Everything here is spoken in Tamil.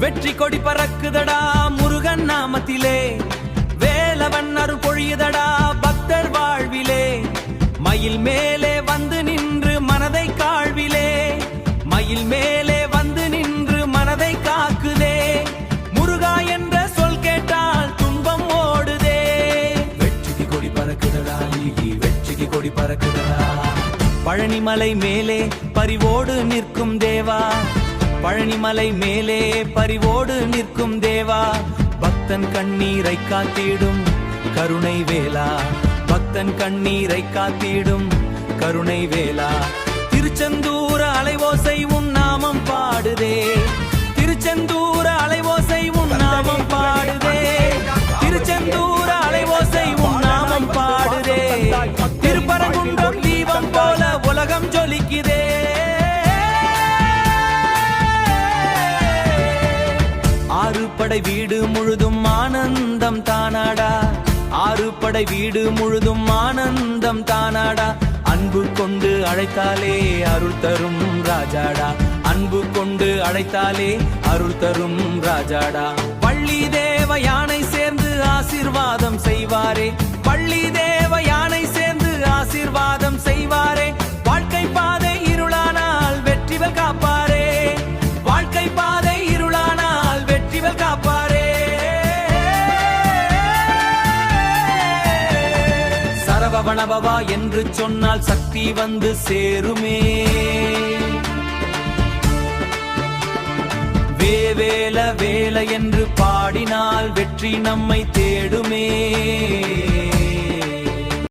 வெற்றி கொடி பறக்குதடா முருகன் நாமத்திலே, வேலவன் அருள் பொழியுதடா பக்தர் வாழ்விலே. மயில் மேலே வந்து நின்று மனதை காழ்விலே, மயில் மேலே வந்து நின்று மனதை காக்குதே. முருகா என்ற சொல் கேட்டால் துன்பம் ஓடுதே. வெற்றிக்கு கொடி பறக்குதடா, வெற்றிக்கு கொடி பறக்குதடா. பழனிமலை மேலே பரிவோடு நிற்கும் தேவா, பழனிமலை மேலே பரிவோடு நிற்கும் தேவா. பக்தன் கண்ணீரை காத்திடும் கருணை வேலா, பக்தன் கண்ணீரை காத்திடும் கருணை வேலா. திருச்செந்தூர அலைவோசை உன் நாமம் பாடுதே, திருச்செந்தூர அலைவோசை உன் நாமம் பாடுதே, திருச்செந்தூர அலைவோசை உன் நாமம் பாடுதே. திருப்பரங்குன்றம் தீபம் போல உலகம் ஜொலிக்குதே. ஆறுபடை வீடு முழுதும் ஆனந்தம் தானாடா, ஆறுபடை வீடு முழுதும் ஆனந்தம் தானாடா. அன்பு கொண்டு அழைத்தாலே அருள் தரும் ராஜாடா, அன்பு கொண்டு அழைத்தாலே அருள் தரும் ராஜாடா. பள்ளி தேவ யானை சேர்ந்து ஆசீர்வாதம் செய்வாரே, பள்ளி தேவ யானை சேர்ந்து ஆசீர்வாதம் செய்வாரே. வாழ்க்கை பாதை இருளானால் வெற்றிகள் காப்பாரே, வாழ்க்கை பாதை இருளானால் வெற்றிகள் காப்பாரே. சரவணபவா என்று சொன்னால் சக்தி வந்து சேருமே, வேவேல வேல என்று பாடினால் வெற்றி நம்மை தேடுமே.